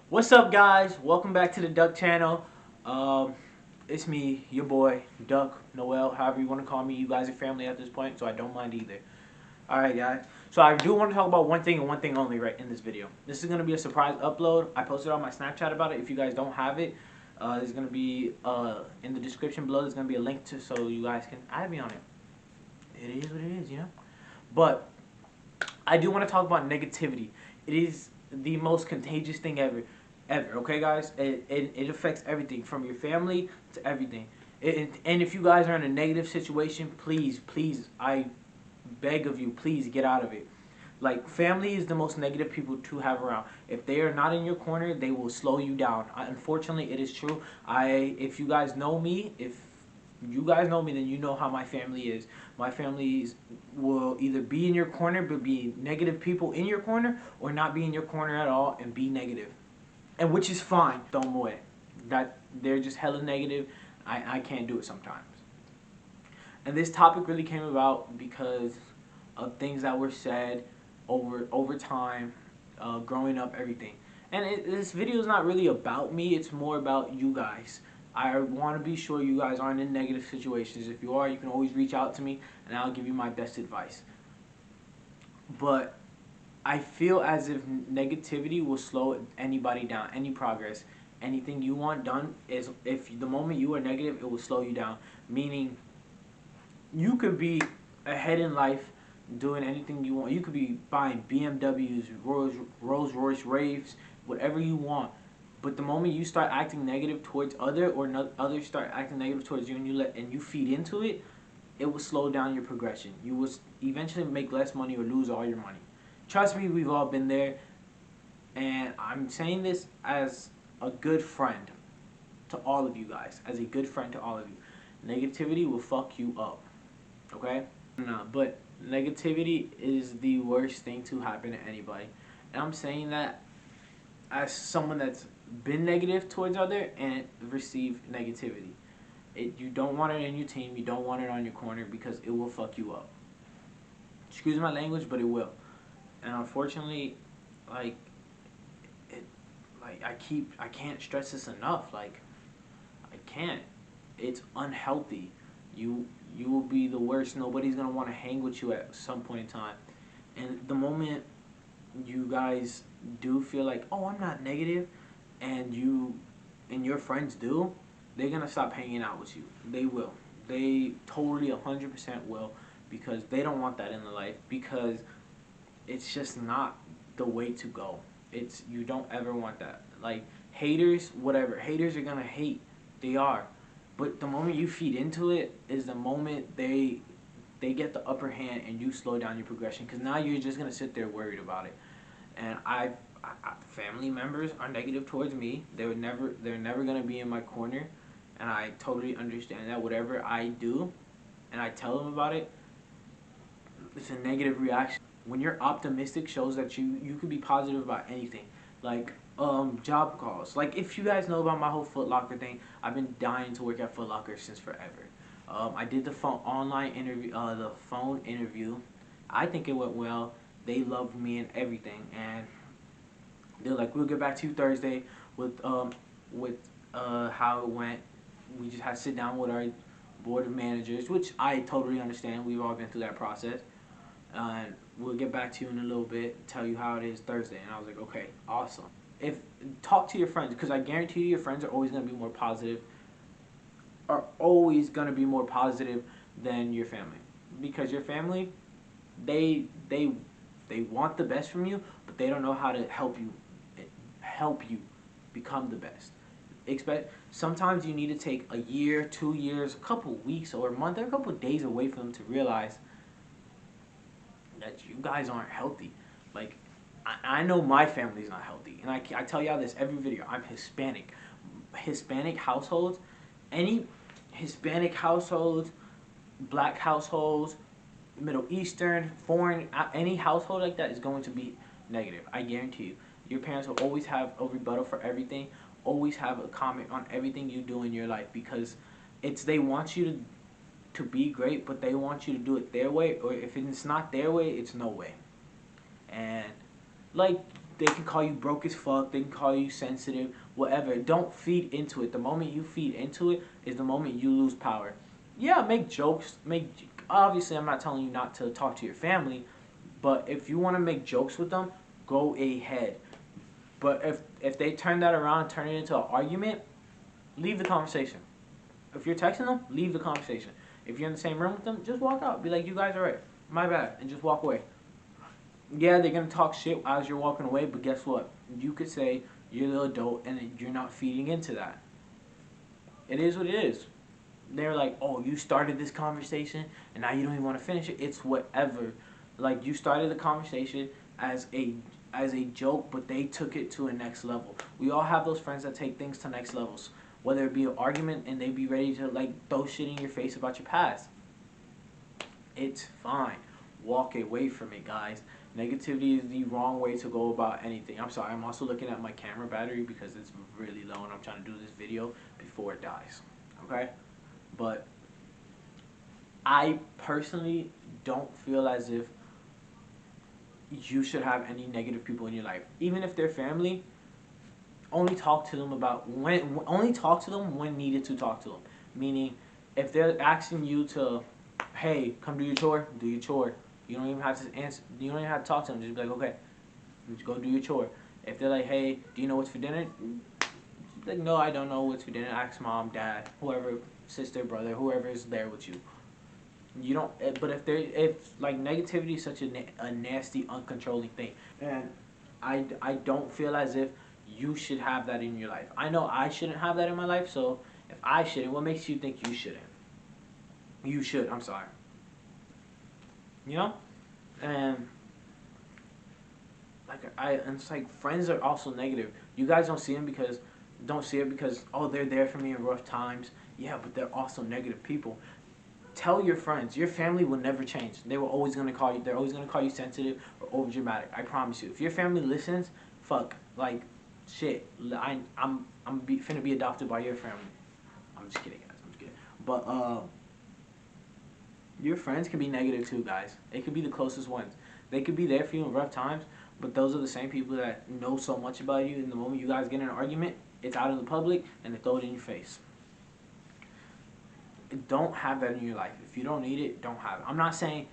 What's up, guys? Welcome back to the Duck Channel. Um, it's me, your boy, Duck, Noel, however you want to call me. You guys are family at this point, so I don't mind either. Alright, guys. So I do want to talk about one thing and one thing only right in this video. This is going to be a surprise upload. I posted on my Snapchat about it. If you guys don't have it, there's going to be, in the description below, there's going to be a link to so you guys can add me on it. It is what it is, you know? But I do want to talk about negativity. It is the most contagious thing ever. Okay, guys, it affects everything from your family to everything. And if you guys are in a negative situation, please, I beg of you, please get out of it. Like, family is the most negative people to have around. If they are not in your corner, they will slow you down. Unfortunately, it is true. If you guys know me, if you guys know me, then you know how my family is. My families will either be in your corner but be negative people in your corner, or not be in your corner at all and be negative. And which is fine. Throw them away. That they're just hella negative. I can't do it sometimes. And this topic really came about because of things that were said over time, growing up, everything. And this video is not really about me. It's more about you guys. I want to be sure you guys aren't in negative situations. If you are, you can always reach out to me, and I'll give you my best advice. But I feel as if negativity will slow anybody down, any progress, anything you want done. Is if the moment you are negative, it will slow you down. Meaning, you could be ahead in life, doing anything you want. You could be buying BMWs, Rolls Royce Wraiths, whatever you want. But the moment you start acting negative towards others start acting negative towards you, and you feed into it, it will slow down your progression. You will eventually make less money or lose all your money. Trust me, we've all been there, and I'm saying this as a good friend to all of you guys. As a good friend to all of you, negativity will fuck you up. Okay? No, but negativity is the worst thing to happen to anybody. And I'm saying that as someone that's been negative towards other and received negativity. You don't want it in your team, you don't want it on your corner, because it will fuck you up. Excuse my language, but it will. And unfortunately, like it like I can't stress this enough. Like, I can't. It's unhealthy. You will be the worst. Nobody's gonna want to hang with you at some point in time. And the moment you guys do feel like, oh, I'm not negative, and your friends do, they're gonna stop hanging out with you. They will. They totally 100% will, because they don't want that in their life, because it's just not the way to go. You don't ever want that. Like, haters, whatever. Haters are gonna hate. They are. But the moment you feed into it is the moment they get the upper hand and you slow down your progression, because now you're just gonna sit there worried about it. And family members are negative towards me. They're never gonna be in my corner, and I totally understand that. Whatever I do, and I tell them about it, it's a negative reaction. When you're optimistic, shows that you could be positive about anything. Like, job calls. Like, if you guys know about my whole Foot Locker thing, I've been dying to work at Foot Locker since forever. I did the phone interview. I think it went well. They loved me and everything, and they're like, we'll get back to you Thursday with how it went. We just had to sit down with our board of managers, which I totally understand. We've all been through that process. And we'll get back to you in a little bit, tell you how it is Thursday. And I was like, okay, awesome. If Talk to your friends, because I guarantee you your friends are always going to be more positive, than your family. Because your family, they they they want the best from you, but they don't know how to help you become the best. Sometimes you need to take a year, 2 years, a couple weeks, or a month, or a couple days away from them to realize that you guys aren't healthy. Like, I know my family's not healthy, and I tell y'all this every video. I'm Hispanic. Hispanic households, any Hispanic households, black households, Middle Eastern, foreign, any household like that is going to be negative. I guarantee you. Your parents will always have a rebuttal for everything, always have a comment on everything you do in your life, because they want you to be great, but they want you to do it their way, or if it's not their way, it's no way. And, like, they can call you broke as fuck. They can call you sensitive, whatever. Don't feed into it. The moment you feed into it is the moment you lose power. Yeah, make jokes. Obviously, I'm not telling you not to talk to your family, but if you want to make jokes with them, go ahead. But if they turn that around and turn it into an argument, leave the conversation. If you're texting them, leave the conversation. If you're in the same room with them, just walk out. Be like, you guys are right. My bad. And just walk away. Yeah, they're going to talk shit as you're walking away, but guess what? You could say you're the adult and you're not feeding into that. It is what it is. They're like, oh, you started this conversation and now you don't even want to finish it. It's whatever. Like, you started the conversation as a joke, but they took it to a next level. We all have those friends that take things to next levels. Whether it be an argument and they be ready to like throw shit in your face about your past. It's fine. Walk away from it, guys. Negativity is the wrong way to go about anything. I'm sorry, I'm also looking at my camera battery because it's really low and I'm trying to do this video before it dies. Okay? But I personally don't feel as if you should have any negative people in your life. Even if they're family, only talk to them when needed to talk to them. Meaning, if they're asking you to, hey, come do your chore, do your chore. You don't even have to answer. You don't even have to talk to them. Just be like, okay, just go do your chore. If they're like, hey, do you know what's for dinner? Like, no, I don't know what's for dinner. Ask mom, dad, whoever, sister, brother, whoever is there with you. You don't. But if like negativity is such a nasty, uncontrolling thing, and I don't feel as if you should have that in your life. I know I shouldn't have that in my life. So if I shouldn't, what makes you think you shouldn't? You should. I'm sorry. You know, and and it's like friends are also negative. You guys don't see it because oh, they're there for me in rough times. Yeah, but they're also negative people. Tell your friends, your family will never change. They were always gonna call you. They're always gonna call you sensitive or over dramatic. I promise you. If your family listens, fuck, like, shit. I'm finna be adopted by your family. I'm just kidding, guys. I'm just kidding. But your friends can be negative too, guys. It could be the closest ones. They could be there for you in rough times, but those are the same people that know so much about you. And the moment you guys get in an argument, it's out in the public and they throw it in your face. Don't have that in your life. If you don't need it, don't have it. I'm not telling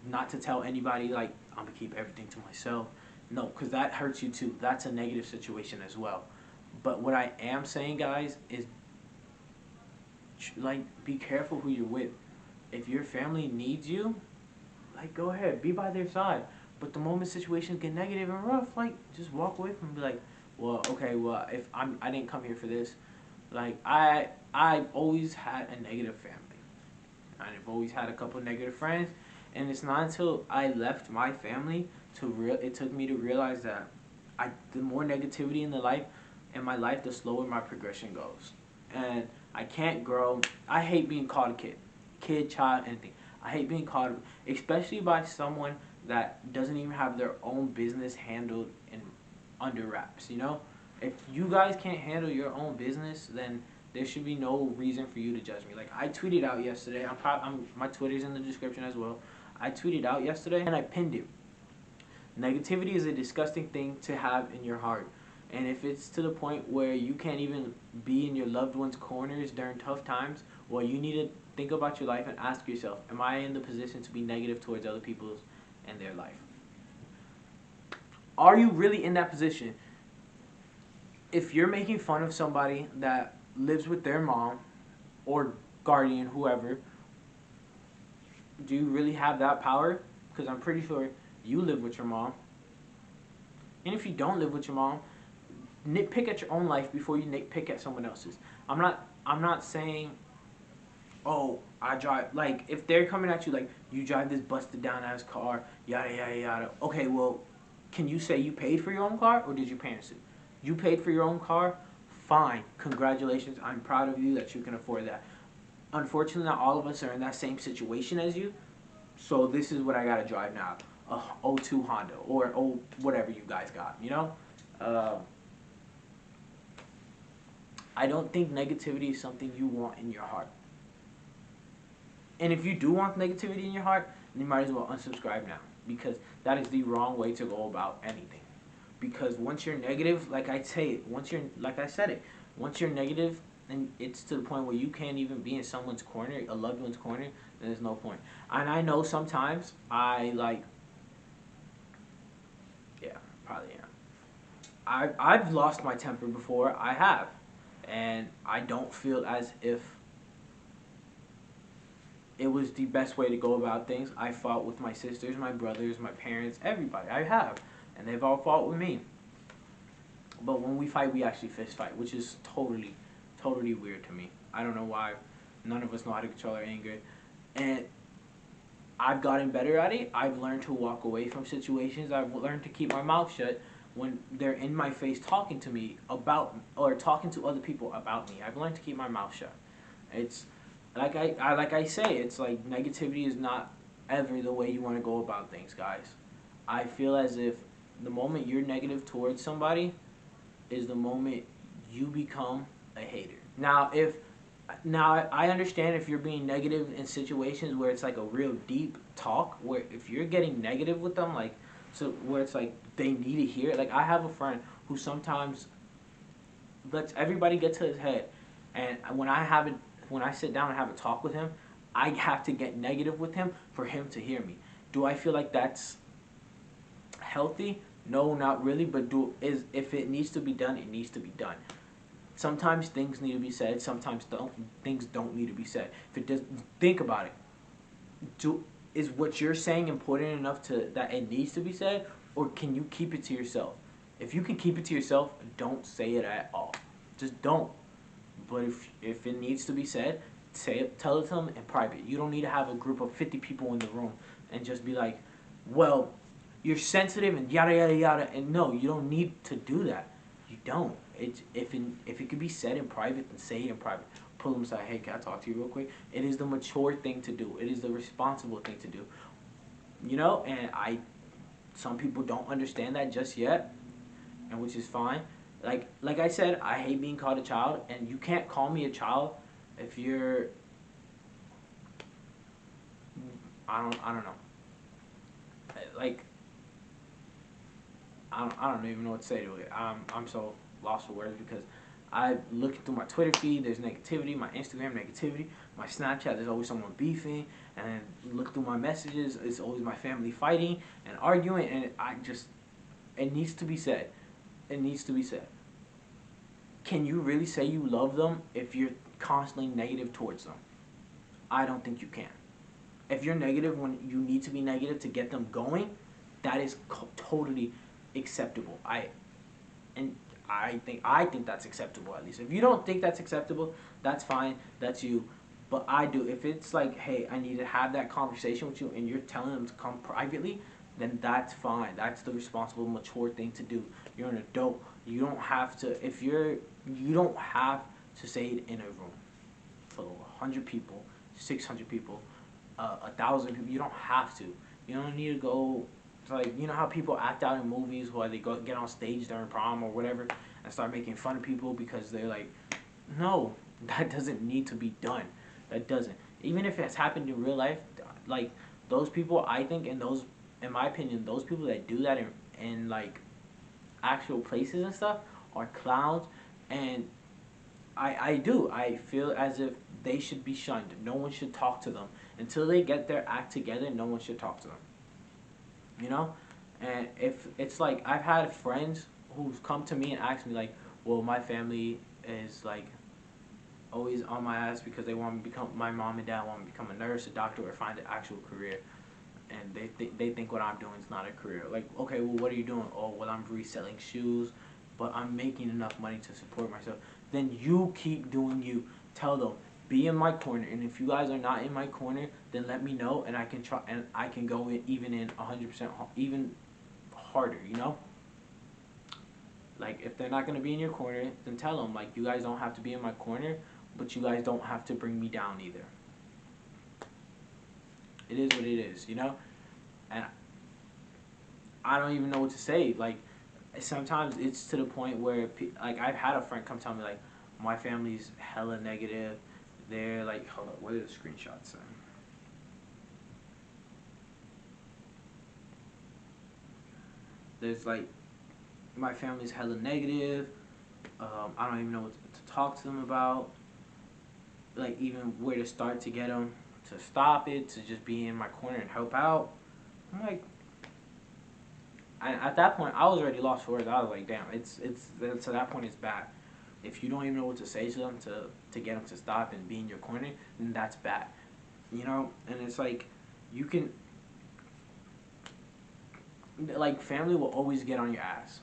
not to tell anybody like I'm gonna keep everything to myself. No, because that hurts you too. That's a negative situation as well. But what I am saying, guys, is like be careful who you're with. If your family needs you, like go ahead, be by their side. But the moment situations get negative and rough, like just walk away from them and be like, well, okay, well, if I didn't come here for this. Like I've always had a negative family. I've always had a couple negative friends, and it's not until I left my family it took me to realize that the more negativity in my life, the slower my progression goes. And I can't grow. I hate being called a kid, child, anything. I hate being called, especially by someone that doesn't even have their own business handled in under wraps. You know, if you guys can't handle your own business, then there should be no reason for you to judge me. Like I tweeted out yesterday. My Twitter's in the description as well. I tweeted out yesterday and I pinned it. Negativity is a disgusting thing to have in your heart. And if it's to the point where you can't even be in your loved one's corners during tough times, well, you need to think about your life and ask yourself, am I in the position to be negative towards other people's and their life? Are you really in that position? If you're making fun of somebody that lives with their mom or guardian, whoever, do you really have that power? Because I'm pretty sure you live with your mom. And if you don't live with your mom, nitpick at your own life before you nitpick at someone else's. I'm not saying, oh, I drive, like, if they're coming at you like, you drive this busted down ass car, yada, yada, yada. Okay, well, can you say you paid for your own car or did your parents do? You paid for your own car? Fine. Congratulations. I'm proud of you that you can afford that. Unfortunately, not all of us are in that same situation as you. So this is what I got to drive now. A '02 Honda or whatever you guys got, you know? I don't think negativity is something you want in your heart. And if you do want negativity in your heart, then you might as well unsubscribe now. because that is the wrong way to go about anything. Because once you're negative, like I said it, once you're negative and it's to the point where you can't even be in someone's corner, a loved one's corner, then there's no point. And I know sometimes yeah, probably am. I've lost my temper before. I have, and I don't feel as if it was the best way to go about things. I fought with my sisters, my brothers, my parents, everybody. I have, and they've all fought with me. But when we fight, we actually fist fight, which is totally weird to me. I don't know why. None of us know how to control our anger, and I've gotten better at it. I've learned to walk away from situations. I've learned to keep my mouth shut when they're in my face talking to me about or talking to other people about me. I've learned to keep my mouth shut. It's like I say, it's like negativity is not ever the way you want to go about things, guys. I feel as if the moment you're negative towards somebody is the moment you become a hater. Now I understand if you're being negative in situations where it's like a real deep talk, where if you're getting negative with them, like so where it's like they need to hear it. Like I have a friend who sometimes lets everybody get to his head, and when I sit down and have a talk with him, I have to get negative with him for him to hear me. Do I feel like that's healthy? No, not really. But if it needs to be done, it needs to be done. Sometimes things need to be said. Sometimes things don't need to be said. If it does, think about it. Is what you're saying important enough to that it needs to be said, or can you keep it to yourself? If you can keep it to yourself, don't say it at all. Just don't. But if it needs to be said, say it. Tell it to them in private. You don't need to have a group of 50 people in the room and just be like, well, you're sensitive and yada yada yada. And no, you don't need to do that. You don't. If it could be said in private, then say it in private. Pull them aside. Hey, can I talk to you real quick? It is the mature thing to do. It is the responsible thing to do. And some people don't understand that just yet, and which is fine. Like I said, I hate being called a child, and you can't call me a child if you're I don't know. Like I don't even know what to say to it. I'm so lost for words because I look through my Twitter feed. There's negativity. My Instagram negativity. My Snapchat. There's always someone beefing. And look through my messages. It's always my family fighting and arguing. And it needs to be said. It needs to be said. Can you really say you love them if you're constantly negative towards them? I don't think you can. If you're negative when you need to be negative to get them going, that is totally acceptable. I think that's acceptable at least. If you don't think that's acceptable, that's fine. That's you. But I do. If it's like, hey, I need to have that conversation with you, and you're telling them to come privately, then that's fine. That's the responsible, mature thing to do. You're an adult. You don't have to. You don't have to say it in a room full of 100 people, 600 people, 1,000 people. You don't have to. You don't need to go. It's like, you know how people act out in movies where they go get on stage during prom or whatever and start making fun of people because they're like, no, that doesn't need to be done. That doesn't. Even if it's happened in real life, like those people, I think, in my opinion, those people that do that in like actual places and stuff are clowns, and I feel as if they should be shunned. No one should talk to them until they get their act together. No one should talk to them. You know, and if it's like I've had friends who've come to me and asked me like, well, my family is like always on my ass because they want me to become, my mom and dad want me to become a nurse, a doctor, or find an actual career. And they think what I'm doing is not a career. Like, okay, well, what are you doing? Oh, well, I'm reselling shoes, but I'm making enough money to support myself. Then you keep doing you. Tell them, be in my corner. And if you guys are not in my corner, then let me know, and I can try, and I can go even in 100%, even harder. You know. Like, if they're not gonna be in your corner, then tell them, like, you guys don't have to be in my corner, but you guys don't have to bring me down either. It is what it is, you know? And I don't even know what to say. Like, sometimes it's to the point where, like, I've had a friend come tell me, like, my family's hella negative. They're like, hold up, what are the screenshots saying? There's like my family's hella negative. I don't even know what to talk to them about. Like even where to start to get them to stop it, to just be in my corner and help out. I'm like, at that point, I was already lost for words. I was like, damn, it's to that point, it's bad. If you don't even know what to say to them to get them to stop and be in your corner, then that's bad. You know, and it's like, you can, like, family will always get on your ass.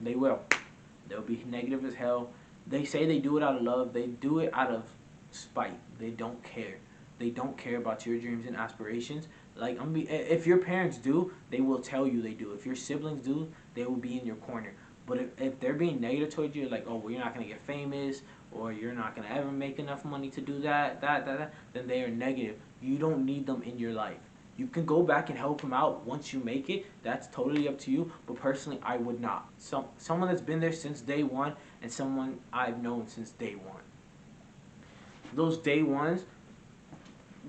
They will. They'll be negative as hell. They say they do it out of love. They do it out of spite. They don't care. They don't care about your dreams and aspirations. Like, if your parents do, they will tell you they do. If your siblings do, they will be in your corner. But if they're being negative towards you, like, oh, well, you're not going to get famous, or you're not going to ever make enough money to do that, then they are negative. You don't need them in your life. You can go back and help them out once you make it. That's totally up to you. But personally, I would not. Someone that's been there since day one and someone I've known since day one. Those day ones,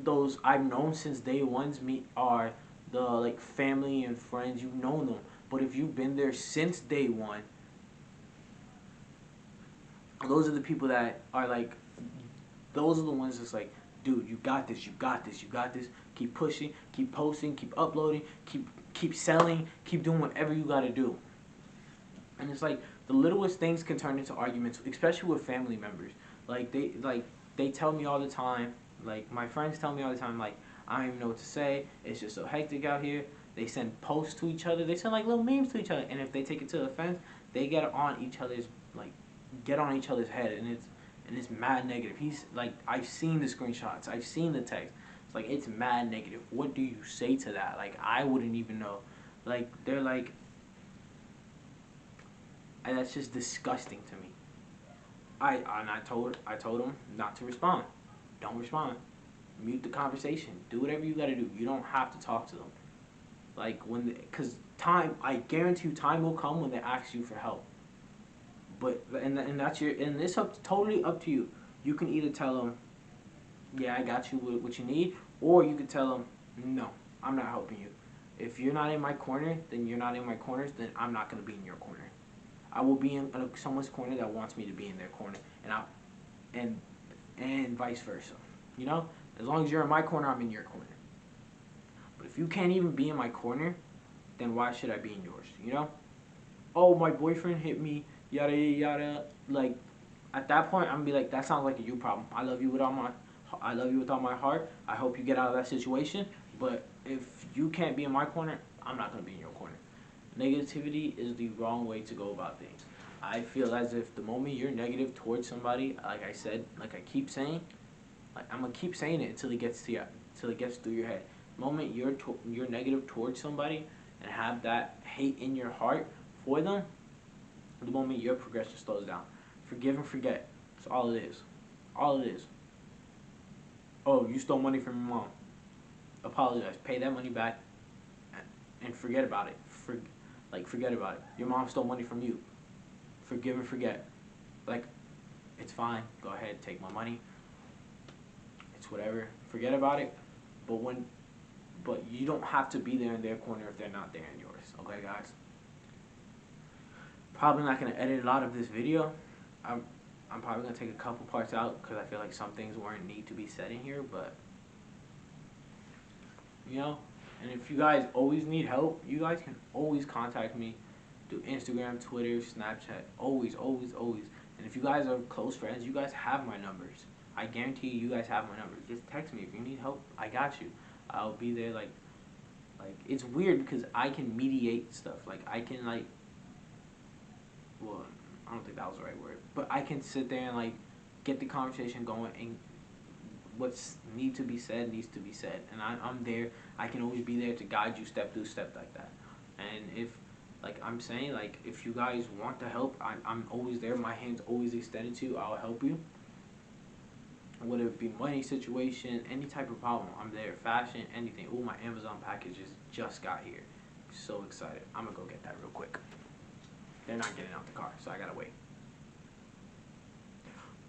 those I've known since day ones are the like family and friends. You've known them. But if you've been there since day one, those are the people that are like, those are the ones that's like, dude, you got this, you got this, you got this. Keep pushing, keep posting, keep uploading, keep selling, keep doing whatever you gotta do. And it's like the littlest things can turn into arguments, especially with family members. Like they tell me all the time, like my friends tell me all the time, like I don't even know what to say. It's just so hectic out here. They send posts to each other. They send like little memes to each other, and if they take it to offense, they get on each other's head, and it's mad negative. He's like, I've seen the screenshots, I've seen the text. It's like, it's mad negative. What do you say to that? Like, I wouldn't even know. Like, they're like, and that's just disgusting to me. I told him not to respond. Don't respond. Mute the conversation. Do whatever you gotta do. You don't have to talk to them. Like cause time, I guarantee you, time will come when they ask you for help. But and that's and it's totally up to you. You can either tell them, yeah, I got you with what you need, or you could tell them, no, I'm not helping you. If you're not in my corner, then you're not in my corners. Then I'm not gonna be in your corner. I will be in someone's corner that wants me to be in their corner, and and vice versa. You know, as long as you're in my corner, I'm in your corner. But if you can't even be in my corner, then why should I be in yours? You know? Oh, my boyfriend hit me, yada yada. Like, at that point, I'm gonna be like, that sounds like a you problem. I love you with all my heart. I hope you get out of that situation. But if you can't be in my corner, I'm not gonna be in your corner. Negativity is the wrong way to go about things. I feel as if the moment you're negative towards somebody, like I said, like I keep saying, like I'm gonna keep saying it until it gets to you, until it gets through your head. The moment you're negative towards somebody and have that hate in your heart for them, the moment your progression slows down. Forgive and forget. That's all it is. All it is. Oh, you stole money from your mom. Apologize. Pay that money back and forget about it. Forget about it. Your mom stole money from you. Forgive and forget. Like, it's fine. Go ahead, take my money. It's whatever. Forget about it. But you don't have to be there in their corner if they're not there in yours. Okay, guys? Probably not gonna edit a lot of this video. I'm probably gonna take a couple parts out because I feel like some things weren't need to be said in here, but you know. And if you guys always need help, you guys can always contact me through Instagram, Twitter, Snapchat. Always, always, always. And if you guys are close friends, you guys have my numbers. I guarantee you guys have my numbers. Just text me if you need help. I got you. I'll be there. Like it's weird because I can mediate stuff. Like I can well, I don't think that was the right word, but I can sit there and like get the conversation going, and what's need to be said needs to be said, and I'm there. I can always be there to guide you step through step like that. And if like I'm saying, like if you guys want to help, I'm always there. My hand's always extended to you. I'll help you. Whether it be money situation, any type of problem, I'm there. Fashion, anything. Ooh, my Amazon packages just got here. So excited. I'm gonna go get that real quick. They're not getting out the car, so I gotta wait.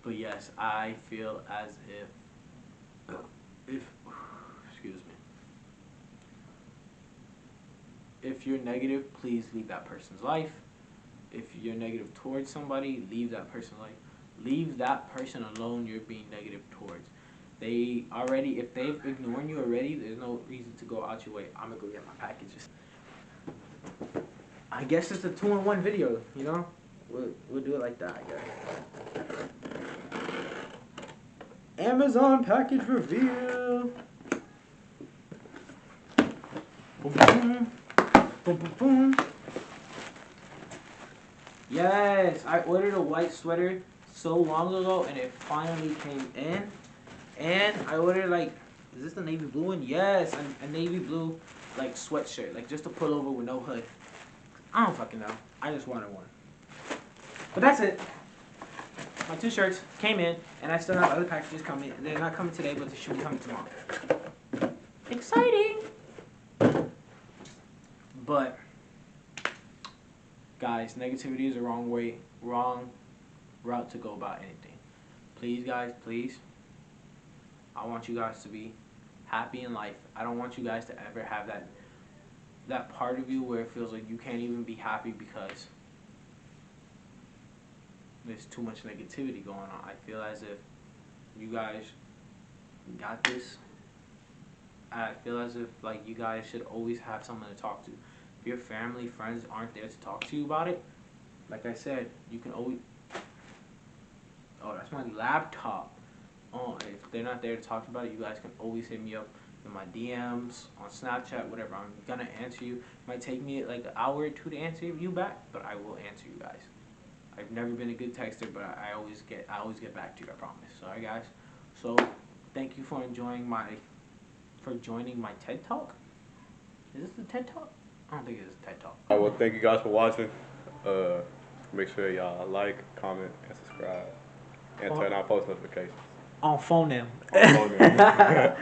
But yes, I feel as if excuse me, if you're negative, please leave that person's life. If you're negative towards somebody, leave that person's life. Leave that person alone you're being negative towards. They already, if they've ignored you already, there's no reason to go out your way. I'm gonna go get my packages. I guess it's a 2-in-1 video, you know? We'll do it like that, I guess. Amazon package reveal. Boom, boom, boom, boom, boom. Yes, I ordered a white sweater so long ago, and it finally came in. And I ordered, like, is this the navy blue one? Yes, a navy blue, like, sweatshirt, like, just a pullover with no hood. I don't fucking know. I just wanted one. But that's it. My 2 shirts came in, and I still have other packages coming. They're not coming today, but they should be coming tomorrow. Exciting! But, guys, negativity is the wrong route to go about anything. Please, guys, please. I want you guys to be happy in life. I don't want you guys to ever have that part of you where it feels like you can't even be happy because there's too much negativity going on. I feel as if you guys got this. I feel as if, like, you guys should always have someone to talk to. If your family, friends aren't there to talk to you about it, like I said, you can always... Oh, that's my laptop. Oh, if they're not there to talk about it, you guys can always hit me up in my DMs, on Snapchat, whatever. I'm gonna answer you. It might take me like an hour or 2 to answer you back, but I will answer you guys. I've never been a good texter, but I always get back to you, I promise. Alright, guys. So thank you for joining my TED Talk. Is this the TED Talk? I don't think it is a TED Talk. Alright, well, thank you guys for watching. Make sure y'all like, comment, and subscribe, and turn on post notifications. On phone them. On phone them.